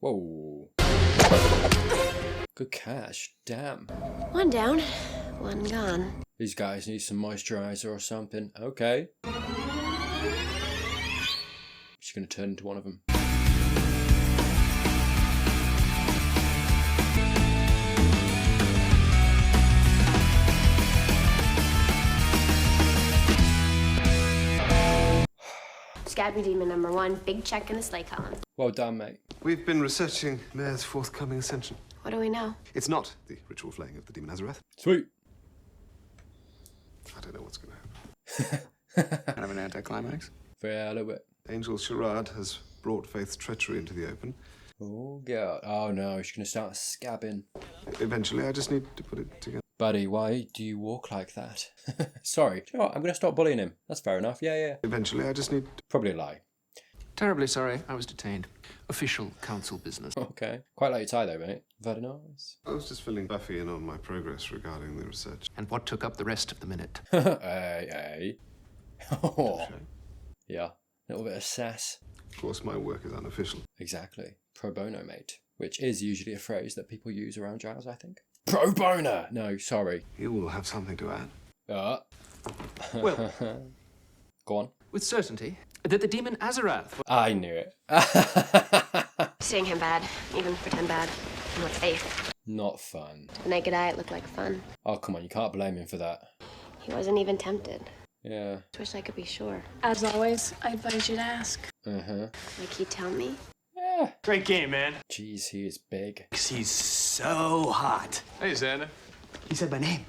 Whoa. Good cash. Damn. One down, one gone. These guys need some moisturizer or something. Okay. She's gonna turn into one of them. Scabby demon number 1, big check in the sleigh column. Well done, mate. We've been researching Mayor's forthcoming ascension. What do we know? It's not the ritual flaying of the demon Azarath. Sweet. I don't know what's going to happen. Kind of an anticlimax. Yeah, a little bit. Angel Charade has brought Faith's treachery into the open. Oh, God. Oh, no. She's gonna start scabbing. Eventually, I just need to put it together. Buddy, why do you walk like that? Sorry. Do you know what? I'm gonna stop bullying him. That's fair enough. Yeah. Eventually, I just need to... Probably a lie. Terribly sorry, I was detained. Official council business. Okay. Quite like your tie, though, mate. Very nice. I was just filling Buffy in on my progress regarding the research. And what took up the rest of the minute? Hey. Oh. Yeah. A little bit of sass. Of course, my work is unofficial. Exactly. Pro bono, mate. Which is usually a phrase that people use around Giles, I think. Pro bono! No, sorry. You will have something to add. Well, Go on. with certainty, that the demon Azarath... I knew it. Seeing him bad, even pretend bad. And with Faith. Not fun. To the naked eye, it looked like fun. Oh, come on. You can't blame him for that. He wasn't even tempted. Yeah. Just wish I could be sure. As always, I advise you to ask. Like he'd tell me. Yeah. Great game, man. Jeez, he is big. He's so hot. Hey, Xander. He said my name.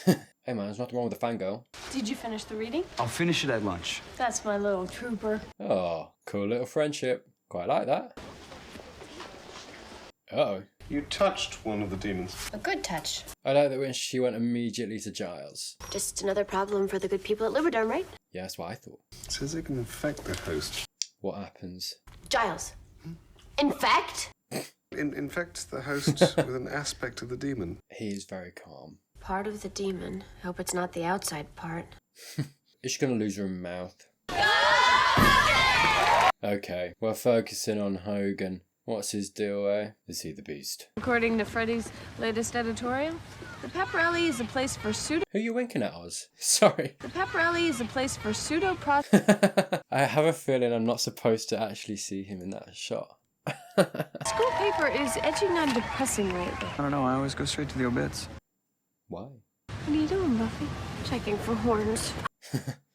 Hey, man, there's nothing wrong with the fangirl. Did you finish the reading? I'll finish it at lunch. That's my little trooper. Oh, cool little friendship. Quite like that. Uh-oh. You touched one of the demons. A good touch. I like that when she went immediately to Giles. Just another problem for the good people at Lubriderm, right? Yeah, that's what I thought. It says it can infect the host. What happens? Giles. Infect? Infect the host with an aspect of the demon. He is very calm. Part of the demon. Hope it's not the outside part. Is she going to lose her mouth? Okay, we're focusing on Hogan. What's his deal, eh? Is he the beast? According to Freddie's latest editorial, the pep rally is a place for Who are you winking at, Oz? Sorry. The pep rally is a place for pseudo I have a feeling I'm not supposed to actually see him in that shot. School paper is edging on depressing lately. I don't know, I always go straight to the obits. Why? What are you doing, Buffy? Checking for horns.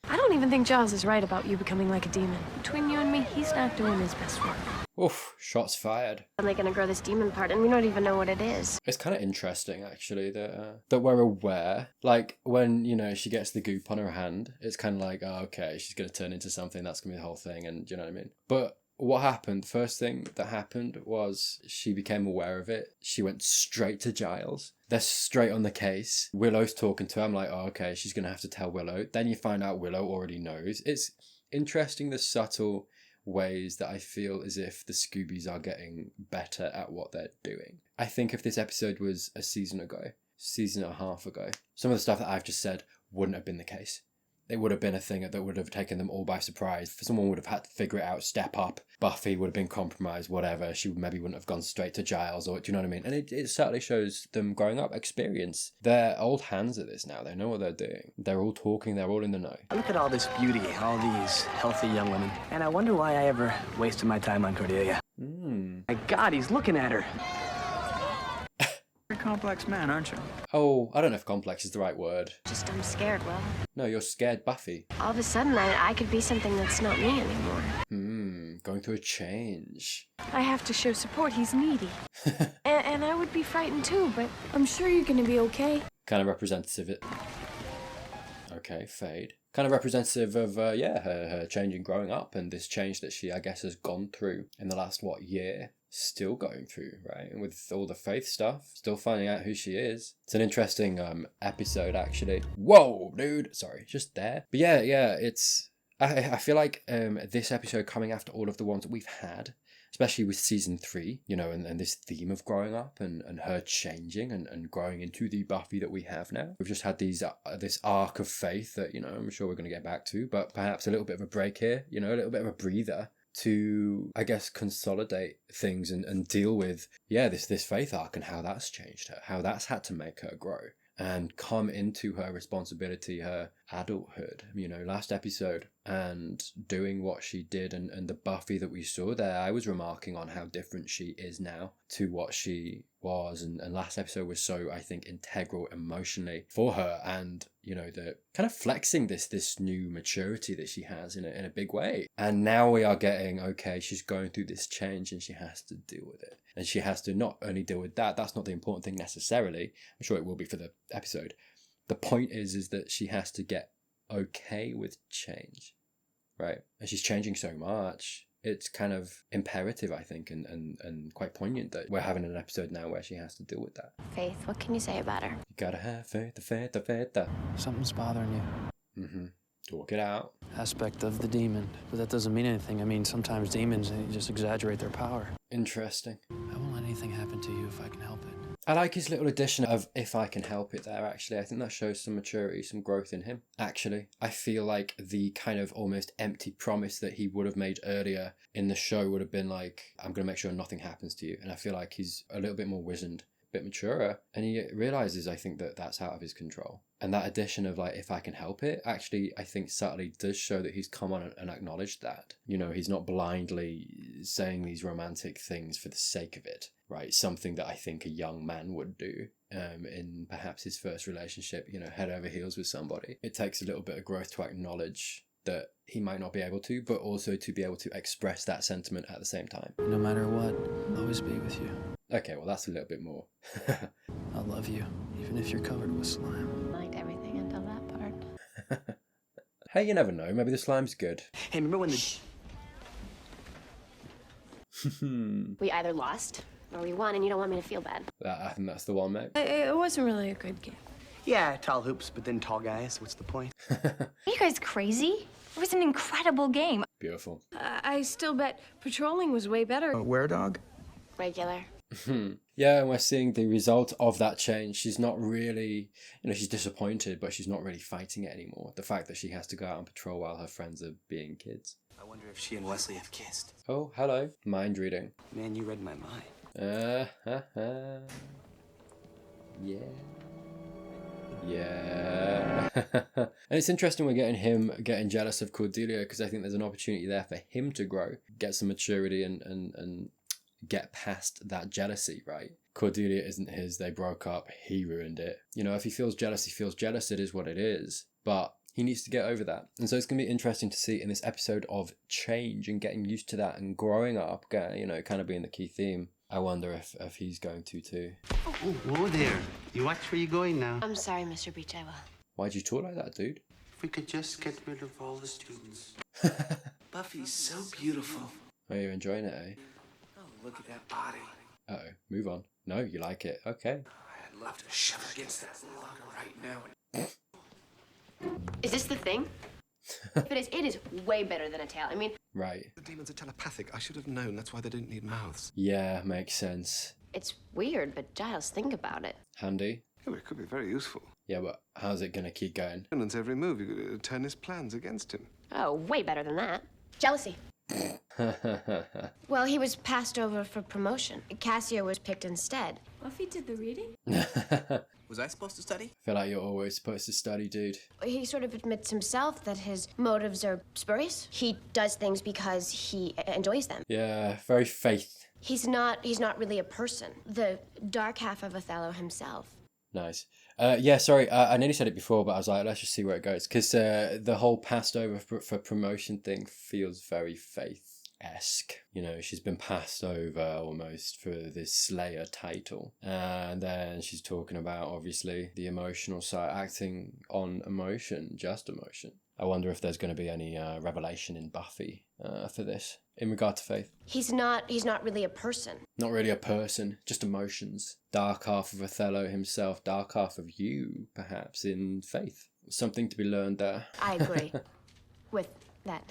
I don't even think Giles is right about you becoming like a demon. Between you and me, he's not doing his best work. Oof, shots fired. I'm like gonna grow this demon part and we don't even know what it is. It's kind of interesting, actually, that we're aware. Like, when, you know, she gets the goop on her hand, it's kind of like, oh, okay, she's going to turn into something, that's going to be the whole thing, and do you know what I mean? But what happened, the first thing that happened was she became aware of it. She went straight to Giles. They're straight on the case. Willow's talking to her. I'm like, oh, okay, she's going to have to tell Willow. Then you find out Willow already knows. It's interesting, the subtle ways that I feel as if the Scoobies are getting better at what they're doing. I think if this episode was a season and a half ago, some of the stuff that I've just said wouldn't have been the case. It would have been a thing that would have taken them all by surprise. Someone would have had to figure it out, step up. Buffy would have been compromised, whatever. She maybe wouldn't have gone straight to Giles, or do you know what I mean? And it certainly shows them growing up, experience. They're old hands at this now. They know what they're doing. They're all talking. They're all in the know. Look at all this beauty, all these healthy young women. And I wonder why I ever wasted my time on Cordelia. My God, he's looking at her. You're a complex man, aren't you? Oh, I don't know if complex is the right word. Just I'm scared, Will. No, you're scared Buffy. All of a sudden, I could be something that's not me anymore. Going through a change. I have to show support, he's needy. and I would be frightened too, but I'm sure you're gonna be okay. Kind of representative. Okay, fade. Kind of representative of, her changing growing up and this change that she, I guess, has gone through in the last, year? Still going through, right? And with all the Faith stuff, still finding out who she is. It's an interesting episode, actually. Whoa, dude. Sorry, just there. But yeah, it's... I feel like this episode coming after all of the ones that we've had, especially with season 3, you know, and this theme of growing up and her changing and growing into the Buffy that we have now. We've just had this arc of Faith that, you know, I'm sure we're going to get back to, but perhaps a little bit of a break here, you know, a little bit of a breather to, I guess, consolidate things and deal with, yeah, this faith arc and how that's changed her, how that's had to make her grow and come into her responsibility, her adulthood, you know, last episode, and doing what she did, and the Buffy that we saw there. I was remarking on how different she is now to what she was, and last episode was so, I think, integral emotionally for her, and you know, the kind of flexing this new maturity that she has in a big way. And now we are getting, okay, she's going through this change and she has to deal with it, and she has to not only deal with that's not the important thing necessarily. I'm sure it will be for the episode. The point is that she has to get okay with change, right? And she's changing so much. It's kind of imperative, I think, and quite poignant that we're having an episode now where she has to deal with that. Faith, what can you say about her? You gotta have faith, the faith, the faith. Something's bothering you. Mm-hmm. Talk it out. Aspect of the demon. But that doesn't mean anything. I mean, sometimes demons, they just exaggerate their power. Interesting. I won't let anything happen to you if I can help it. I like his little addition of "if I can help it" there, actually. I think that shows some maturity, some growth in him, actually. I feel like the kind of almost empty promise that he would have made earlier in the show would have been like, I'm going to make sure nothing happens to you. And I feel like he's a little bit more wizened, a bit maturer. And he realizes, I think, that that's out of his control. And that addition of like, if I can help it, actually, I think subtly does show that he's come on and acknowledged that. You know, he's not blindly saying these romantic things for the sake of it, right? Something that I think a young man would do in perhaps his first relationship, you know, head over heels with somebody. It takes a little bit of growth to acknowledge that he might not be able to, but also to be able to express that sentiment at the same time. No matter what, I'll always be with you. Okay, well, that's a little bit more. I'll love you, even if you're covered with slime. Liked everything until that part. Hey, you never know. Maybe the slime's good. Hey, remember when the... We either lost or we won, and you don't want me to feel bad. I think that's the one, mate. It wasn't really a good game. Yeah, tall hoops, but then tall guys. What's the point? Are you guys crazy? It was an incredible game. Beautiful. I still bet patrolling was way better. Where dog? Regular. Yeah, and we're seeing the result of that change. She's not really, you know, she's disappointed, but she's not really fighting it anymore. The fact that she has to go out on patrol while her friends are being kids. I wonder if she and Wesley have kissed. Oh, hello. Mind reading. Man, you read my mind. Yeah. Yeah. And it's interesting we're getting him getting jealous of Cordelia, because I think there's an opportunity there for him to grow, get some maturity and get past that jealousy, right? Cordelia isn't his, they broke up, he ruined it. You know, if he feels jealous, it is what it is. But he needs to get over that. And so it's going to be interesting to see in this episode of change and getting used to that and growing up, you know, kind of being the key theme. I wonder if he's going to too. Oh, whoa there. You watch where you're going now. I'm sorry, Mr. Beach, I will. Why'd you talk like that, dude? If we could just get rid of all the students. Buffy's so beautiful. Are you enjoying it, eh? Oh, look at that body. Uh-oh, move on. No, you like it. Okay. I'd love to shove it against that locker right now. Is this the thing? If it is way better than a tail. I mean... Right. The demons are telepathic. I should have known. That's why they don't need mouths. Yeah, makes sense. It's weird, but Giles, think about it. Handy. Oh, it could be very useful. Yeah, but how's it going to keep going? Conan's every move, you could turn his plans against him. Oh, way better than that. Jealousy. Well, he was passed over for promotion. Cassio was picked instead. Buffy did the reading? Was I supposed to study? I feel like you're always supposed to study, dude. He sort of admits himself that his motives are spurious. He does things because he enjoys them. Yeah, very faith. He's not really a person. The dark half of Othello himself. Nice. Yeah, sorry, I nearly said it before, but I was like, let's just see where it goes. Because the whole passed over for promotion thing feels very faith-esque. You know, she's been passed over almost for this Slayer title. And then she's talking about, obviously, the emotional side, acting on emotion, just emotion. I wonder if there's going to be any revelation in Buffy for this in regard to faith. He's not really a person. Not really a person, just emotions. Dark half of Othello himself, dark half of you, perhaps, in faith. Something to be learned there. I agree with that.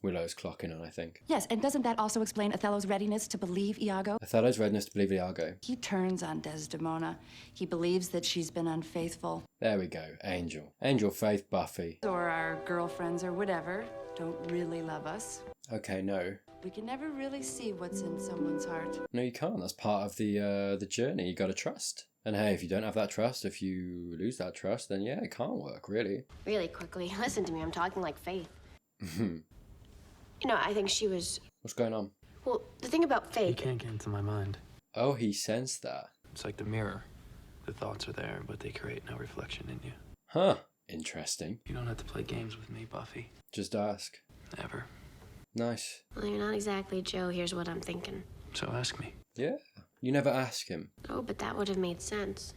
Willow's clocking on, I think. Yes, and doesn't that also explain Othello's readiness to believe Iago? Othello's readiness to believe Iago. He turns on Desdemona. He believes that she's been unfaithful. There we go, Angel. Angel, Faith, Buffy. Or our girlfriends or whatever don't really love us. Okay, no. We can never really see what's in someone's heart. No, you can't. That's part of the journey. You got to trust. And hey, if you don't have that trust, if you lose that trust, then yeah, it can't work, really. Really quickly, listen to me. I'm talking like Faith. You know, I think she was... What's going on? Well, the thing about You Faith... can't get into my mind. Oh, he sensed that. It's like the mirror. The thoughts are there, but they create no reflection in you. Huh. Interesting. You don't have to play games with me, Buffy. Just ask. Never. Nice. Well, you're not exactly Joe. Here's what I'm thinking. So ask me. Yeah. You never ask him. Oh, but that would have made sense.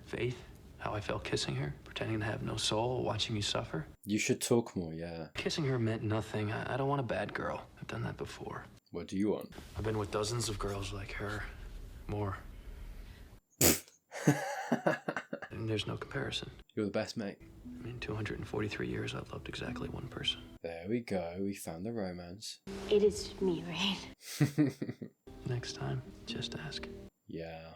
Faith? How I felt kissing her? Pretending to have no soul, watching you suffer? You should talk more, yeah. Kissing her meant nothing. I don't want a bad girl. I've done that before. What do you want? I've been with dozens of girls like her. More. And there's no comparison. You're the best, mate. In 243 years, I've loved exactly one person. There we go. We found the romance. It is me, right? Next time, just ask. Yeah.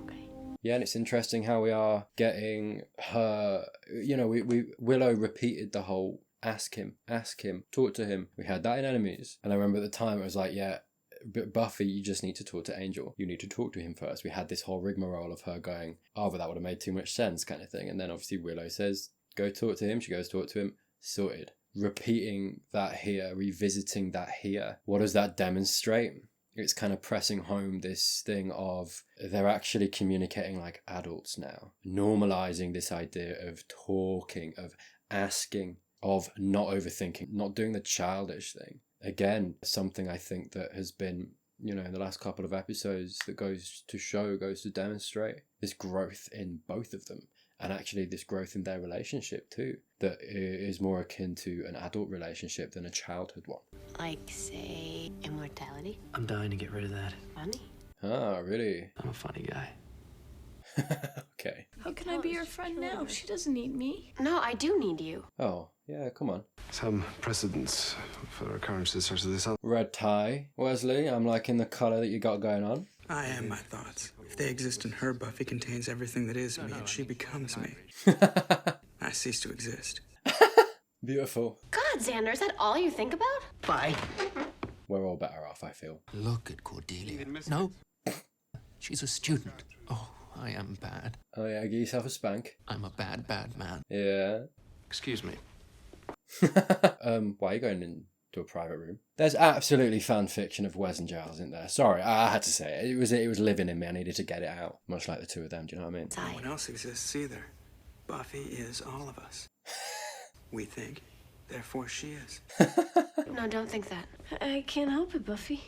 Okay. Yeah, and it's interesting how we are getting her, you know, Willow repeated the whole ask him, talk to him. We had that in Enemies. And I remember at the time it was like, yeah, but Buffy, you just need to talk to Angel. You need to talk to him first. We had this whole rigmarole of her going, oh, but that would have made too much sense kind of thing. And then obviously Willow says, go talk to him. She goes talk to him. Sorted. Repeating that here, revisiting that here. What does that demonstrate? It's kind of pressing home this thing of they're actually communicating like adults now. Normalizing this idea of talking, of asking, of not overthinking, not doing the childish thing. Again, something I think that has been, you know, in the last couple of episodes that goes to demonstrate this growth in both of them. And actually this growth in their relationship too, that is more akin to an adult relationship than a childhood one. Like, say, immortality? I'm dying to get rid of that. Funny. Ah, really? I'm a funny guy. Okay. How can I be your friend now? She doesn't need me. No, I do need you. Oh, yeah, come on. Some precedents for occurrences such as this. Red tie. Wesley, I'm liking the colour that you got going on. I am my thoughts. If they exist in her, Buffy contains everything that is me, and she becomes me. I cease to exist. Beautiful. God, Xander, is that all you think about? Bye. We're all better off, I feel. Look at Cordelia. No. She's a student. Oh, I am bad. Oh yeah, give yourself a spank. I'm a bad, bad man. Yeah. Excuse me. Why are you going into a private room? There's absolutely fan fiction of Wes and Giles, isn't there? Sorry, I had to say it. It was living in me. I needed to get it out. Much like the two of them, do you know what I mean? No one else exists either. Buffy is all of us. We think, therefore she is. No, don't think that. I can't help it, Buffy.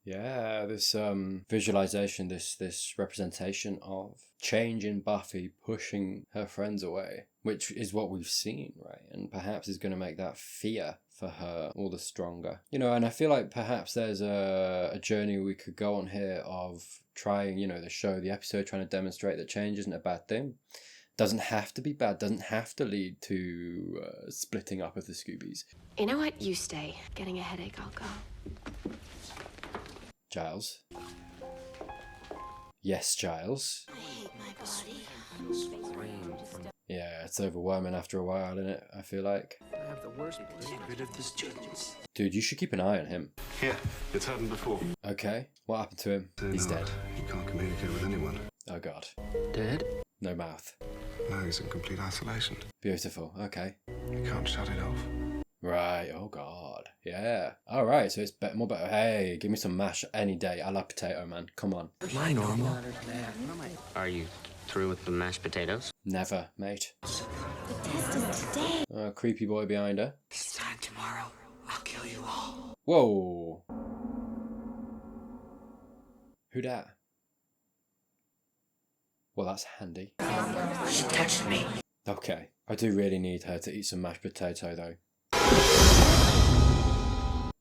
Yeah, this visualization, this representation of change in Buffy pushing her friends away, which is what we've seen, right? And perhaps is going to make that fear for her all the stronger. You know, and I feel like perhaps there's a journey we could go on here of trying, you know, the episode trying to demonstrate that change isn't a bad thing. Doesn't have to be bad, doesn't have to lead to splitting up of the Scoobies. You know what? You stay. Getting a headache, I'll go. Giles. Yes, Giles. I hate my body. Yeah, it's overwhelming after a while, isn't it? I feel like. I have the worst place. Get rid of the students. Dude, you should keep an eye on him. Here, it's happened before. Okay, what happened to him? He's dead. He can't communicate with anyone. Oh god. Dead? No mouth. No, he's in complete isolation. Beautiful, okay. You can't shut it off. Right, oh god. Yeah. Alright, so it's more better. Hey, give me some mash any day. I love potato, man. Come on. Am I normal? Are you through with the mashed potatoes? Never, mate. The test is today. Creepy boy behind her. This time tomorrow, I'll kill you all. Whoa. Who dat? Well, that's handy. She touched me. Okay. I do really need her to eat some mashed potato, though.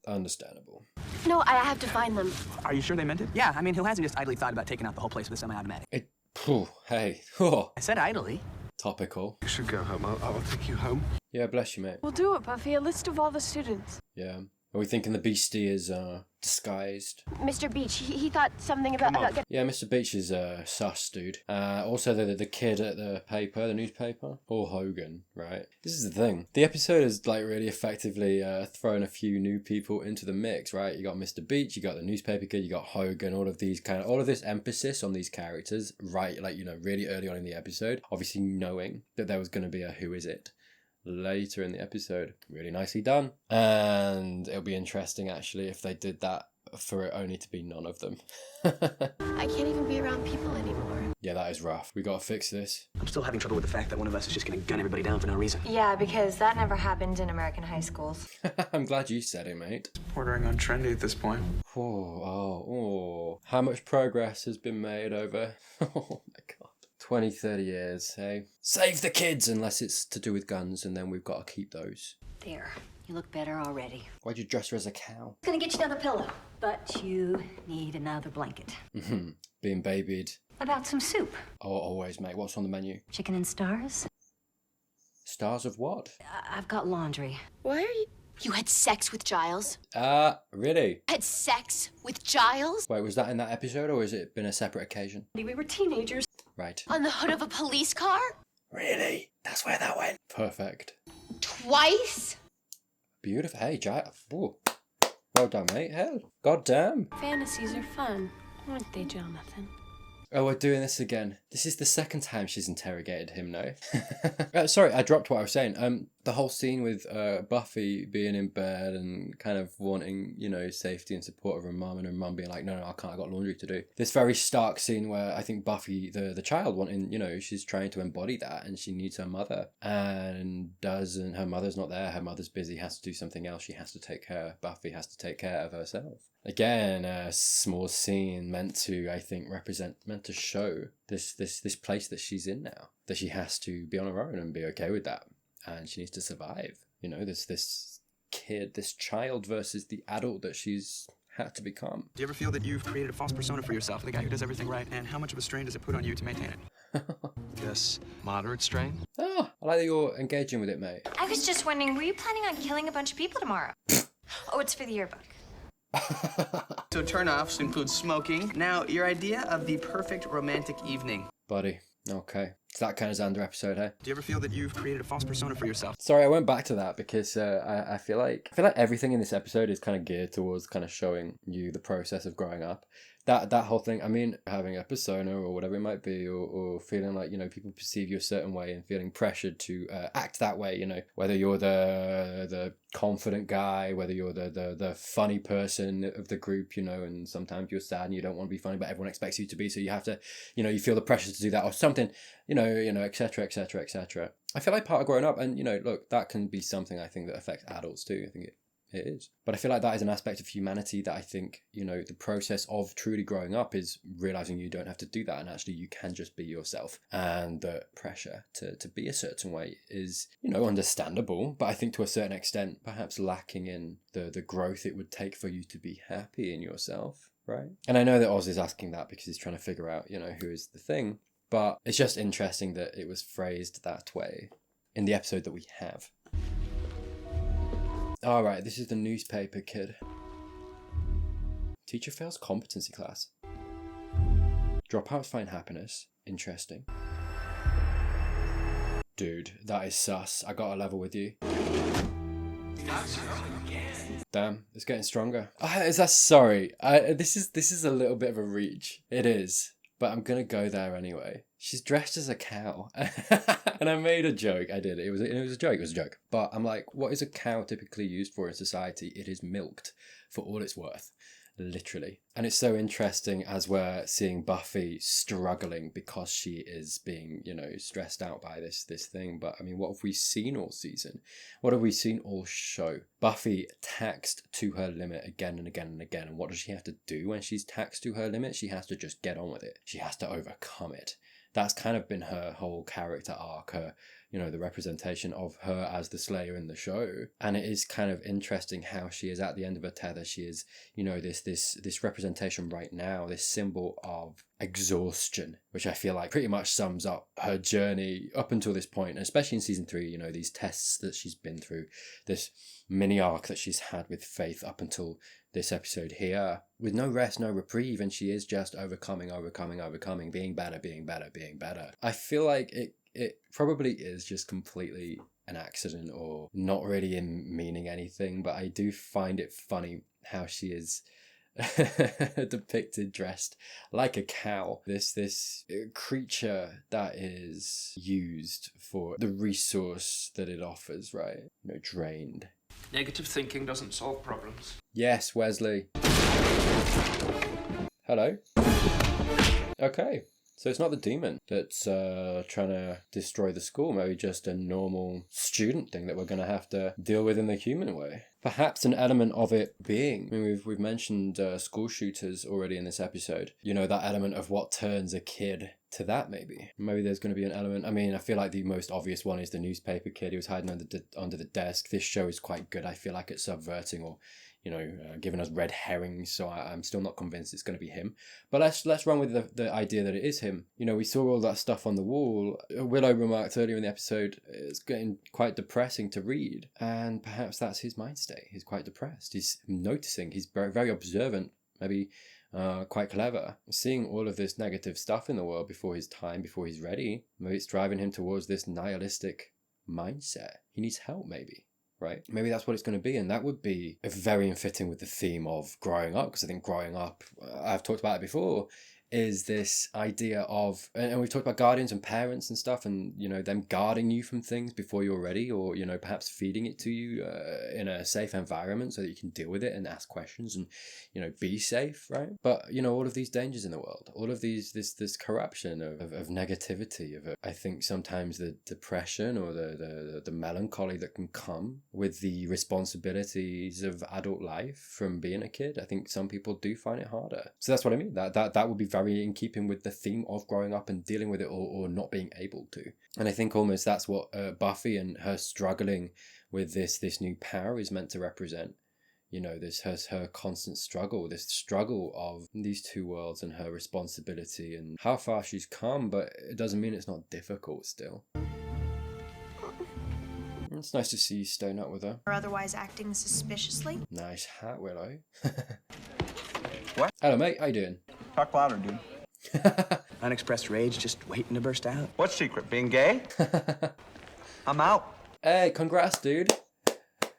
Understandable. No, I have to find them. Are you sure they meant it? Yeah, I mean, who hasn't just idly thought about taking out the whole place with a semi-automatic? Hey. Oh. I said idly. Topical. You should go home. I'll take you home. Yeah, bless you, mate. We'll do it, Buffy. A list of all the students. Yeah. Are we thinking the beastie is disguised? Mr. Beach, he thought something about Yeah, Mr. Beach is sus, dude. Also, the kid at the newspaper, or Hogan, right? This is the thing. The episode has like really effectively thrown a few new people into the mix, right? You got Mr. Beach, you got the newspaper kid, you got Hogan. All of this emphasis on these characters, right? Like, you know, really early on in the episode, obviously knowing that there was going to be a who is it later in the episode. Really nicely done. And it'll be interesting actually if they did that for it only to be none of them. I can't even be around people anymore. Yeah, that is rough. We gotta fix this. I'm still having trouble with the fact that one of us is just gonna gun everybody down for no reason. Yeah, because that never happened in American high schools. I'm glad you said it, mate. Bordering on trendy at this point. Oh. How much progress has been made over... Oh my god. 20, 30 years, hey? Save the kids, unless it's to do with guns, and then we've got to keep those. There, you look better already. Why'd you dress her as a cow? Gonna get you another pillow, but you need another blanket. Being babied. About some soup? Oh, always, mate. What's on the menu? Chicken and stars? Stars of what? I've got laundry. Why are you... You had sex with Giles? Really? Had sex with Giles? Wait, was that in that episode, or has it been a separate occasion? We were teenagers. Right. On the hood of a police car? Really? That's where that went? Perfect. Twice? Beautiful. Hey, Giles. Ooh. Well done, mate. Hell. God damn. Fantasies are fun, aren't they, Jonathan? Oh, we're doing this again. This is the second time she's interrogated him now. Sorry, I dropped what I was saying. The whole scene with Buffy being in bed and kind of wanting, you know, safety and support of her mum, and her mum being like, no, I can't, I got laundry to do. This very stark scene where I think Buffy, the child, wanting, you know, she's trying to embody that, and she needs her mother, and her mother's not there, her mother's busy, has to do something else, she has to take care, Buffy has to take care of herself. Again, a small scene meant to show this place that she's in now, that she has to be on her own and be okay with that, and she needs to survive. You know, this kid, this child versus the adult that she's had to become. Do you ever feel that you've created a false persona for yourself, the guy who does everything right, and how much of a strain does it put on you to maintain it? Guess moderate strain? Oh, I like that you're engaging with it, mate. I was just wondering, were you planning on killing a bunch of people tomorrow? Oh, it's for the yearbook. So turn-offs include smoking. Now, your idea of the perfect romantic evening. Buddy. Okay. It's that kind of Xander episode, hey? Do you ever feel that you've created a false persona for yourself? Sorry, I went back to that because I feel like everything in this episode is kind of geared towards kind of showing you the process of growing up. That whole thing, I mean, having a persona or whatever it might be, or feeling like, you know, people perceive you a certain way and feeling pressured to act that way, you know, whether you're the confident guy, whether you're the funny person of the group, you know, and sometimes you're sad and you don't want to be funny, but everyone expects you to be, so you have to, you know, you feel the pressure to do that or something, you know, etc., etc., etc. I feel like part of growing up, and, you know, look, that can be something I think that affects adults too. I think it is. But I feel like that is an aspect of humanity that I think, you know, the process of truly growing up is realizing you don't have to do that, and actually you can just be yourself. And the pressure to be a certain way is, you know, understandable, but I think to a certain extent perhaps lacking in the growth it would take for you to be happy in yourself, right? And I know that Oz is asking that because he's trying to figure out, you know, who is the thing, but it's just interesting that it was phrased that way in the episode that we have. Alright, this is the newspaper kid. Teacher fails competency class. Dropouts find happiness. Interesting. Dude, that is sus. I got a level with you. Damn, it's getting stronger. Sorry. This is a little bit of a reach. It is. But I'm gonna go there anyway. She's dressed as a cow. And I made a joke. I did. It was a joke. But I'm like, what is a cow typically used for in society? It is milked for all it's worth. Literally. And it's so interesting as we're seeing Buffy struggling because she is being, you know, stressed out by this thing. But I mean, what have we seen all season? What have we seen all show? Buffy taxed to her limit again and again and again. And what does she have to do when she's taxed to her limit? She has to just get on with it. She has to overcome it. That's kind of been her whole character arc, you know, the representation of her as the Slayer in the show. And it is kind of interesting how she is at the end of her tether. She is, you know, this representation right now, this symbol of exhaustion, which I feel like pretty much sums up her journey up until this point, and especially in season 3, you know, these tests that she's been through, this mini arc that she's had with Faith up until this episode here, with no rest, no reprieve, and she is just overcoming, being better. I feel like it probably is just completely an accident or not really in meaning anything, but I do find it funny how she is depicted dressed like a cow, this creature that is used for the resource that it offers, right? You know, drained. Negative thinking doesn't solve problems. Yes, Wesley. Hello. Okay, so it's not the demon that's trying to destroy the school, maybe just a normal student thing that we're going to have to deal with in the human way. Perhaps an element of it being, I mean, we've mentioned school shooters already in this episode. You know, that element of what turns a kid to that, maybe. Maybe there's going to be an element. I mean, I feel like the most obvious one is the newspaper kid who was hiding under the desk. This show is quite good. I feel like it's subverting or, you know, giving us red herrings, so I'm still not convinced it's going to be him. But let's run with the idea that it is him. You know, we saw all that stuff on the wall. Willow remarked earlier in the episode, it's getting quite depressing to read, and perhaps that's his mind state. He's quite depressed. He's noticing. He's very, very observant, maybe quite clever. Seeing all of this negative stuff in the world before his time, before he's ready, maybe it's driving him towards this nihilistic mindset. He needs help, maybe. Right? Maybe that's what it's going to be, and that would be very fitting with the theme of growing up, because I think growing up, I've talked about it before, is this idea of, and we've talked about guardians and parents and stuff, and, you know, them guarding you from things before you're ready, or, you know, perhaps feeding it to you in a safe environment so that you can deal with it and ask questions and, you know, be safe, right? But, you know, all of these dangers in the world, all of these, this corruption of negativity, I think sometimes the depression or the melancholy that can come with the responsibilities of adult life from being a kid, I think some people do find it harder. So that's what I mean. That would be very in keeping with the theme of growing up and dealing with it or not being able to. And I think almost that's what Buffy and her struggling with this new power is meant to represent. You know, this her constant struggle, this struggle of these two worlds and her responsibility and how far she's come, but it doesn't mean it's not difficult still. It's nice to see you staying up with her. Or otherwise acting suspiciously. Nice hat, Willow. What? Hello, mate. How you doing? Talk louder, dude. Unexpressed rage just waiting to burst out. What's secret? Being gay? I'm out. Hey, congrats, dude.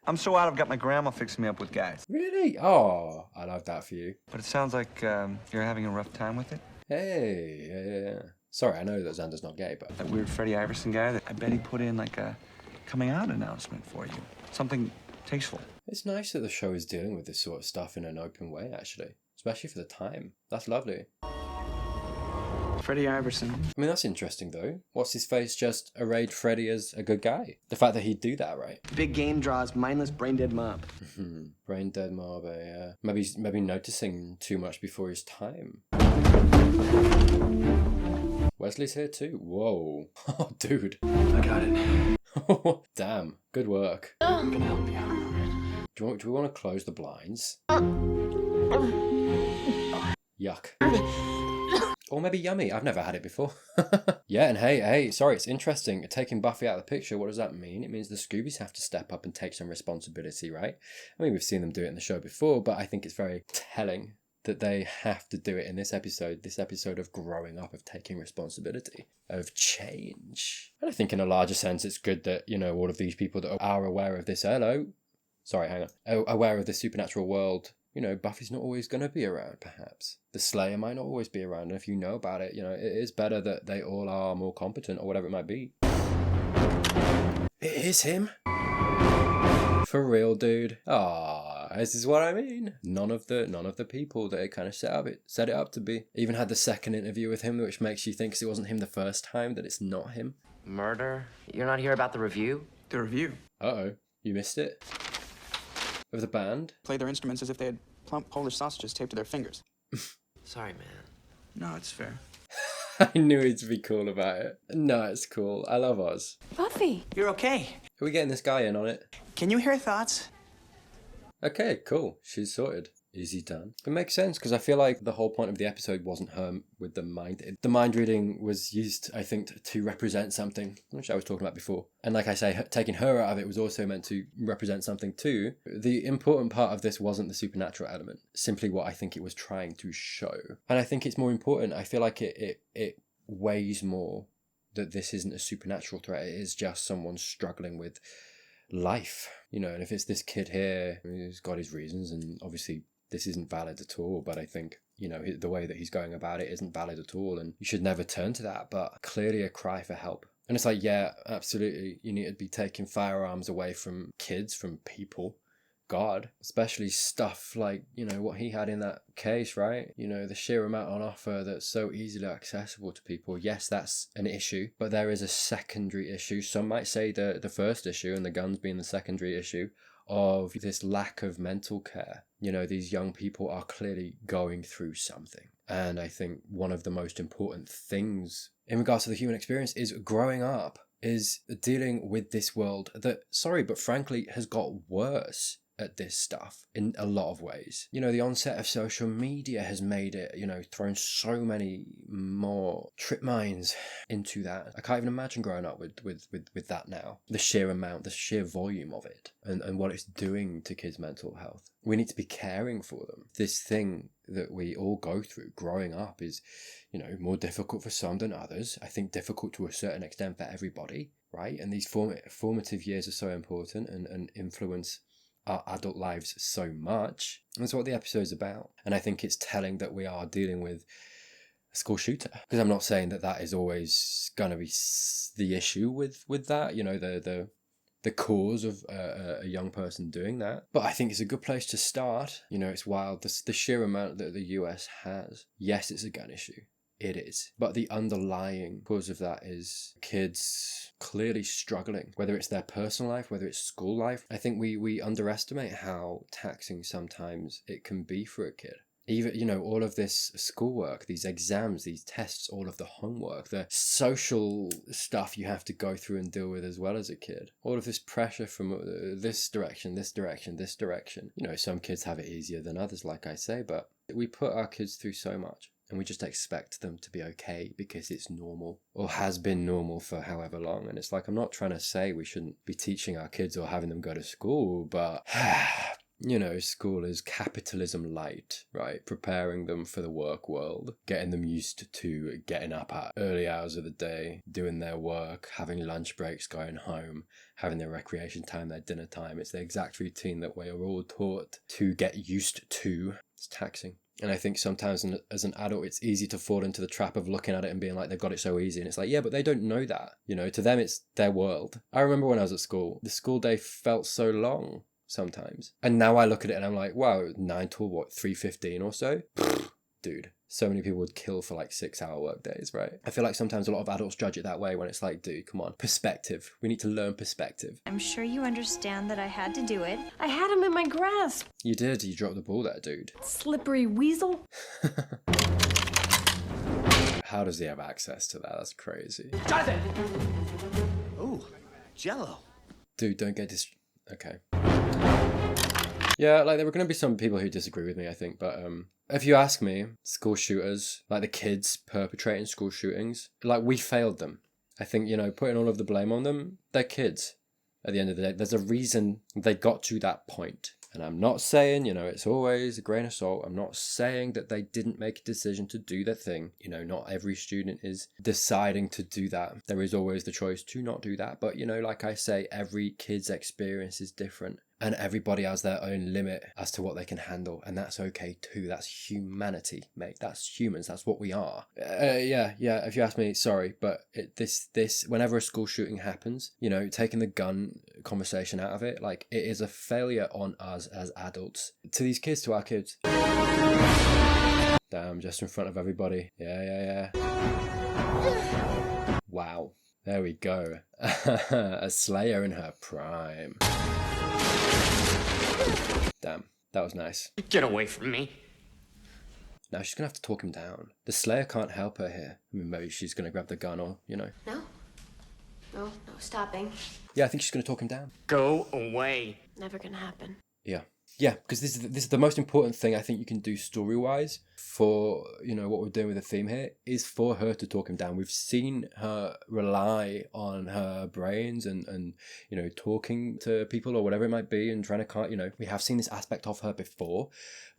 I'm so out, I've got my grandma fixing me up with guys. Really? Oh, I love that for you. But it sounds like you're having a rough time with it. Hey, yeah. Sorry, I know that Xander's not gay, but... That weird Freddie Iverson guy, I bet he put in like a coming out announcement for you. Something tasteful. It's nice that the show is dealing with this sort of stuff in an open way, actually. Especially for the time. That's lovely. Freddie Iverson. I mean, that's interesting, though. What's his face just arrayed Freddie as a good guy? The fact that he'd do that, right? Big game draws mindless brain-dead mob. Brain-dead mob, yeah. Maybe noticing too much before his time. Wesley's here too. Whoa. Oh, dude. I got it. Damn. Good work. I'm gonna help you. Do we want to close the blinds? Yuck. Or maybe yummy. I've never had it before. Yeah, and hey, sorry, it's interesting. Taking Buffy out of the picture, what does that mean? It means the Scoobies have to step up and take some responsibility, right? I mean, we've seen them do it in the show before, but I think it's very telling that they have to do it in this episode of growing up, of taking responsibility, of change. And I think in a larger sense, it's good that, you know, all of these people that are aware of this, aware of this supernatural world, you know, Buffy's not always going to be around, perhaps. The Slayer might not always be around, and if you know about it, you know, it is better that they all are more competent, or whatever it might be. It is him. For real, dude. Ah, this is what I mean. None of the people that it kind of set it up to be. Even had the second interview with him, which makes you think, 'cause it wasn't him the first time, that it's not him. Murder? You're not here about the review? The review? Uh-oh. You missed it? Of the band? Play their instruments as if they had plump Polish sausages taped to their fingers. Sorry, man. No, it's fair. I knew he'd be cool about it. No, it's cool. I love Oz. Buffy! Buffy. You're okay. Are we getting this guy in on it? Can you hear thoughts? Okay, cool. She's sorted. Easy done. It makes sense because I feel like the whole point of the episode wasn't her with the mind. The mind reading was used, I think, to represent something, which I was talking about before. And like I say, taking her out of it was also meant to represent something too. The important part of this wasn't the supernatural element, simply what I think it was trying to show. And I think it's more important. I feel like it weighs more that this isn't a supernatural threat. It is just someone struggling with life, you know. And if it's this kid here who's got his reasons, and obviously this isn't valid at all, but I think, you know, the way that he's going about it isn't valid at all, and you should never turn to that, but clearly a cry for help. And it's like, yeah, absolutely, you need to be taking firearms away from kids, from people, God, especially stuff like, you know, what he had in that case, right? You know, the sheer amount on offer that's so easily accessible to people. Yes, that's an issue, but there is a secondary issue. Some might say the first issue, and the guns being the secondary issue, of this lack of mental care. You know, these young people are clearly going through something. And I think one of the most important things in regards to the human experience is growing up, is dealing with this world that, sorry, but frankly has got worse at this stuff in a lot of ways. You know, the onset of social media has made it, you know, thrown so many more trip mines into that. I can't even imagine growing up with that now. The sheer amount, the sheer volume of it, and what it's doing to kids' mental health. We need to be caring for them. This thing that we all go through growing up is, you know, more difficult for some than others. I think difficult to a certain extent for everybody, right? And these formative years are so important and influence our adult lives so much. And that's what the episode's about. And I think it's telling that we are dealing with a school shooter. Because I'm not saying that that is always going to be the issue with that, you know, the cause of a young person doing that. But I think it's a good place to start. You know, it's wild, the sheer amount that the US has. Yes, it's a gun issue. It is. But the underlying cause of that is kids clearly struggling, whether it's their personal life, whether it's school life. I think we underestimate how taxing sometimes it can be for a kid. Even, you know, all of this schoolwork, these exams, these tests, all of the homework, the social stuff you have to go through and deal with as well as a kid. All of this pressure from this direction, this direction, this direction. You know, some kids have it easier than others, like I say, but we put our kids through so much. And we just expect them to be okay because it's normal, or has been normal for however long. And it's like, I'm not trying to say we shouldn't be teaching our kids or having them go to school, but, you know, school is capitalism light, right? Preparing them for the work world, getting them used to getting up at early hours of the day, doing their work, having lunch breaks, going home, having their recreation time, their dinner time. It's the exact routine that we are all taught to get used to. It's taxing. And I think sometimes as an adult, it's easy to fall into the trap of looking at it and being like, they've got it so easy. And it's like, yeah, but they don't know that. You know, to them, it's their world. I remember when I was at school, the school day felt so long sometimes. And now I look at it and I'm like, wow, 9 to what, 3:15 or so? Dude, so many people would kill for like 6-hour work days, right? I feel like sometimes a lot of adults judge it that way when it's like, dude, come on, perspective. We need to learn perspective. I'm sure you understand that I had to do it. I had him in my grasp. You did. You dropped the ball there, dude. Slippery weasel. How does he have access to that? That's crazy. Jonathan! Ooh, Jello. Dude, don't get okay. Yeah, like there were going to be some people who disagree with me, I think, but if you ask me, school shooters, like the kids perpetrating school shootings, like we failed them. I think, you know, putting all of the blame on them, they're kids at the end of the day. There's a reason they got to that point. And I'm not saying, you know, it's always a grain of salt. I'm not saying that they didn't make a decision to do their thing. You know, not every student is deciding to do that. There is always the choice to not do that. But, you know, like I say, every kid's experience is different. And everybody has their own limit as to what they can handle. And that's okay too. That's humanity, mate. That's humans. That's what we are. Yeah. If you ask me, sorry. But whenever a school shooting happens, you know, taking the gun conversation out of it, like it is a failure on us as adults. To these kids, to our kids. Damn, just in front of everybody. Yeah. Wow. There we go. A Slayer in her prime. Damn, that was nice. Get away from me. Now she's gonna have to talk him down. The Slayer can't help her here. I mean, maybe she's gonna grab the gun or, you know. No. No stopping. Yeah, I think she's going to talk him down. Go away. Never gonna happen. Yeah. Yeah, because this is the most important thing I think you can do story-wise for, you know, what we're doing with the theme here, is for her to talk him down. We've seen her rely on her brains and you know, talking to people or whatever it might be and trying to, you know, we have seen this aspect of her before,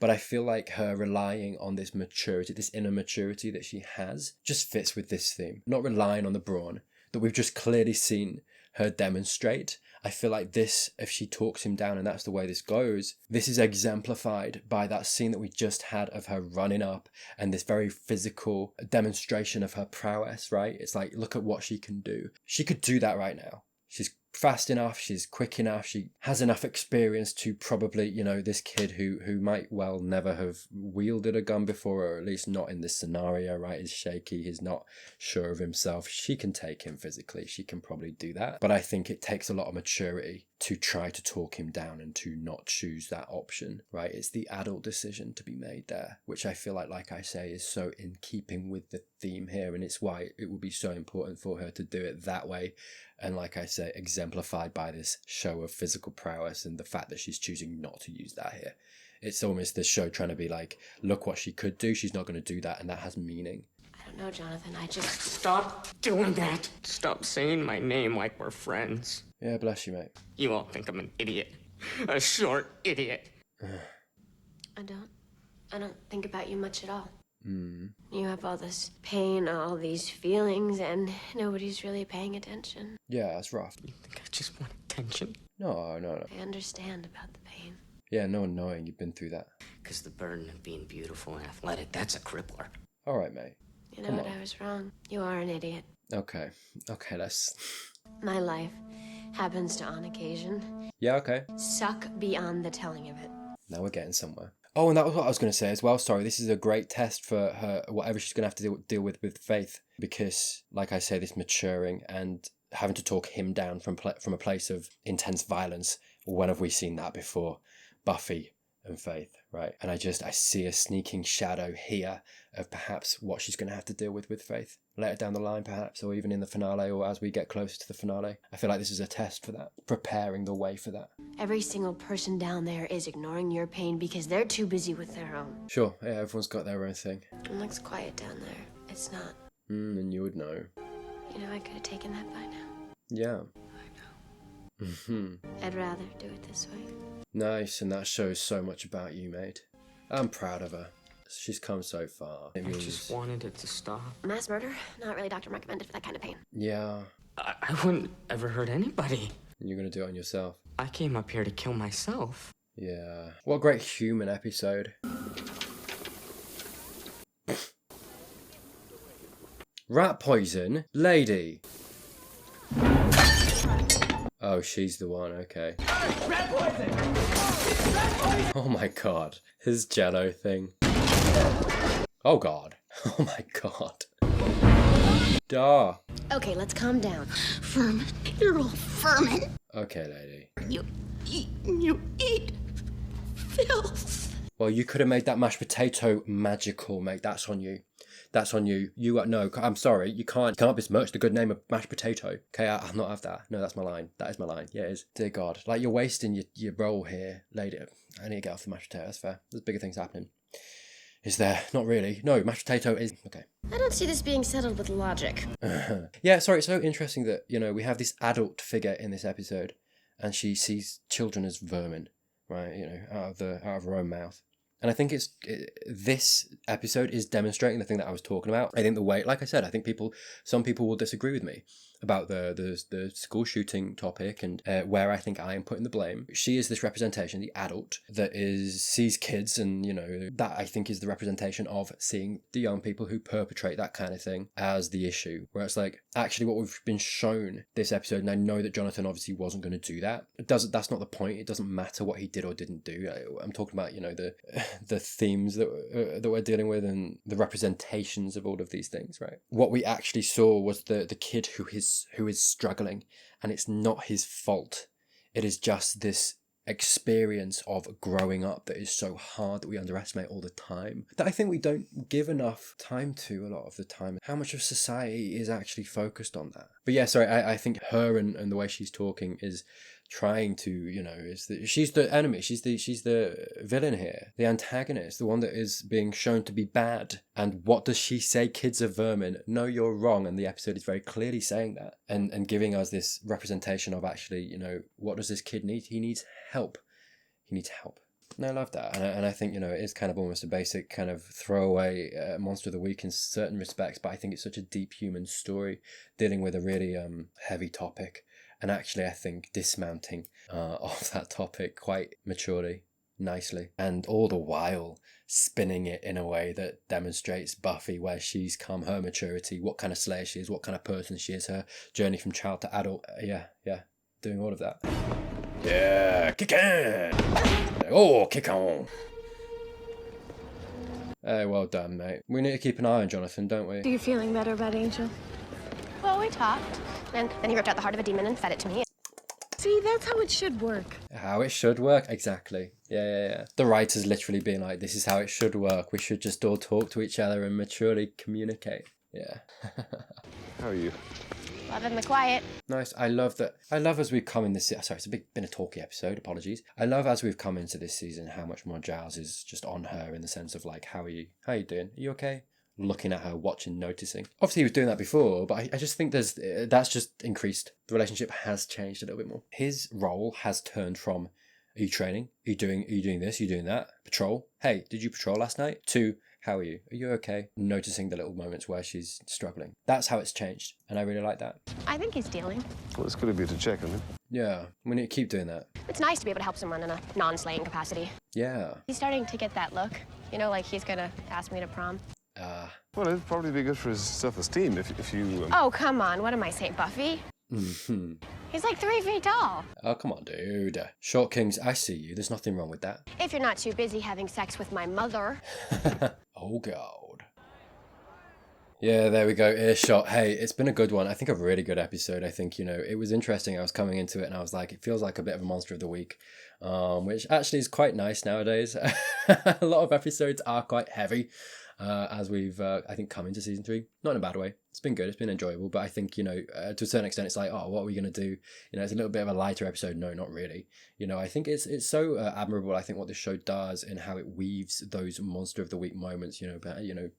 but I feel like her relying on this maturity, this inner maturity that she has, just fits with this theme. Not relying on the brawn that we've just clearly seen her demonstrate. I feel like this, if she talks him down and that's the way this goes, this is exemplified by that scene that we just had of her running up and this very physical demonstration of her prowess, right? It's like, look at what she can do. She could do that right now. She's fast enough, she's quick enough, she has enough experience to probably, you know, this kid who might well never have wielded a gun before, or at least not in this scenario, right? He's shaky, he's not sure of himself. She can take him physically, she can probably do that. But I think it takes a lot of maturity to try to talk him down and to not choose that option, right? It's the adult decision to be made there, which I feel like I say, is so in keeping with the theme here, and it's why it would be so important for her to do it that way. And like I say, exemplified by this show of physical prowess and the fact that she's choosing not to use that here. It's almost this show trying to be like, look what she could do, she's not going to do that, and that has meaning. I don't know, Jonathan, I just... Stop doing that. Stop saying my name like we're friends. Yeah, bless you, mate. You all think I'm an idiot. A short idiot. I don't think about you much at all. Mm. You have all this pain, all these feelings, and nobody's really paying attention. Yeah, that's rough. You think I just want attention? No. I understand about the pain. Yeah, no one knowing you've been through that. Because the burden of being beautiful and athletic, that's a crippler. All right, mate. You know what? I was wrong. You are an idiot. Okay, let's... My life happens to, on occasion, Yeah, okay. suck beyond the telling of it. Now we're getting somewhere. Oh, and that was what I was going to say as well. Sorry, this is a great test for her, whatever she's going to have to deal with Faith. Because, like I say, this maturing and having to talk him down from a place of intense violence. When have we seen that before? Buffy and Faith, right? And I see a sneaking shadow here of perhaps what she's going to have to deal with Faith. Later down the line, perhaps, or even in the finale, or as we get closer to the finale. I feel like this is a test for that, preparing the way for that. Every single person down there is ignoring your pain because they're too busy with their own. Sure, yeah, everyone's got their own thing. It looks quiet down there. It's not. And you would know. You know, I could have taken that by now. Yeah. I know. I'd rather do it this way. Nice, and that shows so much about you, mate. I'm proud of her. She's come so far. I just wanted it to stop. Mass murder? Not really doctor recommended for that kind of pain. Yeah. I wouldn't ever hurt anybody. You're gonna do it on yourself. I came up here to kill myself. Yeah. What a great human episode. Rat poison? Lady. Oh, she's the one, okay. Rat poison! Oh my god. His jello thing. Oh god. Oh my god. Duh. Okay, let's calm down. Vermin. You're all vermin. Okay, lady. You eat filth. Well, you could have made that mashed potato magical, mate. That's on you. That's on you. No, I'm sorry. You can't besmirch the good name of mashed potato. Okay, I'll not have that. No, that's my line. That is my line. Yeah, it is. Dear God. Like, you're wasting your role here, lady. I need to get off the mashed potato. That's fair. There's bigger things happening. Is there? Not really. No, mashed potato is... Okay. I don't see this being settled with logic. Yeah, sorry. It's so interesting that, you know, we have this adult figure in this episode and she sees children as vermin, right? You know, out of her own mouth. And I think this episode is demonstrating the thing that I was talking about. I think the way, like I said, I think some people will disagree with me about the school shooting topic and where I think I am putting the blame. She is this representation, the adult, that sees kids, and, you know, that I think is the representation of seeing the young people who perpetrate that kind of thing as the issue. Where it's like, actually what we've been shown this episode, and I know that Jonathan obviously wasn't going to do that. That's not the point. It doesn't matter what he did or didn't do. I'm talking about, you know, the themes that we're dealing with and the representations of all of these things, right? What we actually saw was the kid who is struggling, and it's not his fault. It is just this experience of growing up that is so hard that we underestimate all the time, that I think we don't give enough time to a lot of the time. How much of society is actually focused on that? But yeah, sorry, I think her and the way she's talking is trying to, you know, she's the enemy, she's the villain here, the antagonist, the one that is being shown to be bad. And what does she say? Kids are vermin. No, you're wrong. And the episode is very clearly saying that, and giving us this representation of actually, you know, what does this kid need? He needs help. He needs help. And I love that. And I think, you know, it is kind of almost a basic kind of throwaway monster of the week in certain respects, but I think it's such a deep human story dealing with a really heavy topic. And actually, I think dismounting of that topic quite maturely, nicely, and all the while spinning it in a way that demonstrates Buffy, where she's come, her maturity, what kind of slayer she is, what kind of person she is, her journey from child to adult. Yeah, doing all of that. Yeah, kick in! Oh, kick on! Hey, well done, mate. We need to keep an eye on Jonathan, don't we? Are you feeling better about Angel? Well, we talked. And then he ripped out the heart of a demon and fed it to me. See, that's how it should work. How it should work, exactly. Yeah. The writers literally being like, this is how it should work. We should just all talk to each other and maturely communicate. Yeah. How are you? Loving the quiet. Nice. I love that. I love as we've come in this... Sorry, it's been a talky episode. Apologies. I love as we've come into this season how much more Giles is just on her in the sense of like, how are you? How are you doing? Are you okay? Looking at her, watching, noticing. Obviously he was doing that before, but I just think that's just increased. The relationship has changed a little bit more. His role has turned from, are you training? Are you doing this? Are you doing that? Patrol? Hey, did you patrol last night? To, how are you? Are you okay? Noticing the little moments where she's struggling. That's how it's changed, and I really like that. I think he's dealing. Well, it's good of you to check on him. Yeah, we need to keep doing that. It's nice to be able to help someone in a non-slaying capacity. Yeah. He's starting to get that look. You know, like he's gonna ask me to prom. Well, it'd probably be good for his self-esteem if you... Oh, come on. What am I, St. Buffy? Mm-hmm. He's like 3 feet tall. Oh, come on, dude. Short Kings, I see you. There's nothing wrong with that. If you're not too busy having sex with my mother. Oh, God. Yeah, there we go. Earshot. Hey, it's been a good one. I think a really good episode. I think, you know, it was interesting. I was coming into it and I was like, it feels like a bit of a monster of the week, which actually is quite nice nowadays. A lot of episodes are quite heavy. As we've, I think, come into season 3. Not in a bad way. It's been good. It's been enjoyable. But I think, you know, to a certain extent, it's like, oh, what are we going to do? You know, it's a little bit of a lighter episode. No, not really. You know, I think it's so admirable, I think, what this show does and how it weaves those monster of the week moments, you know,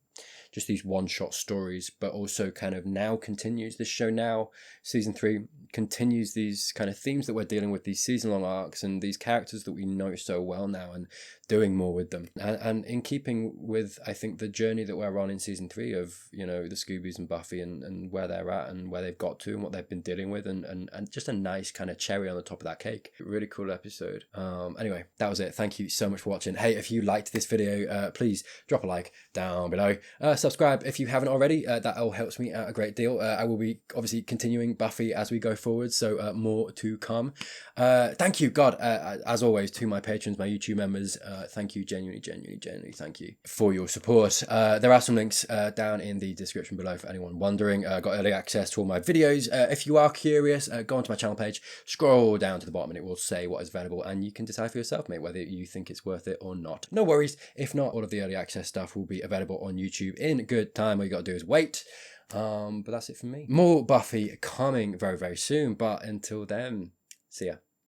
just these one-shot stories, but also kind of now continues this show now, season 3, continues these kind of themes that we're dealing with, these season-long arcs and these characters that we know so well now and doing more with them. And in keeping with, I think, the journey that we're on in season 3 of, you know, the Scoobies and Buffy and where they're at and where they've got to and what they've been dealing with and just a nice kind of cherry on the top of that cake. Really cool episode. Anyway, that was it. Thank you so much for watching. Hey, if you liked this video, please drop a like down below. Subscribe if you haven't already. That all helps me out a great deal. I will be obviously continuing Buffy as we go forward, so more to come. Thank you, God, as always, to my patrons, my YouTube members. Thank you, genuinely thank you for your support. There are some links down in the description below for anyone wondering. Got early access to all my videos. If you are curious, go onto my channel page, scroll down to the bottom and it will say what is available and you can decide for yourself, mate, whether you think it's worth it or not. No worries. If not, all of the early access stuff will be available on YouTube in good time. All you got to do is wait. But that's it from me. More Buffy coming very, very soon. But until then, see ya.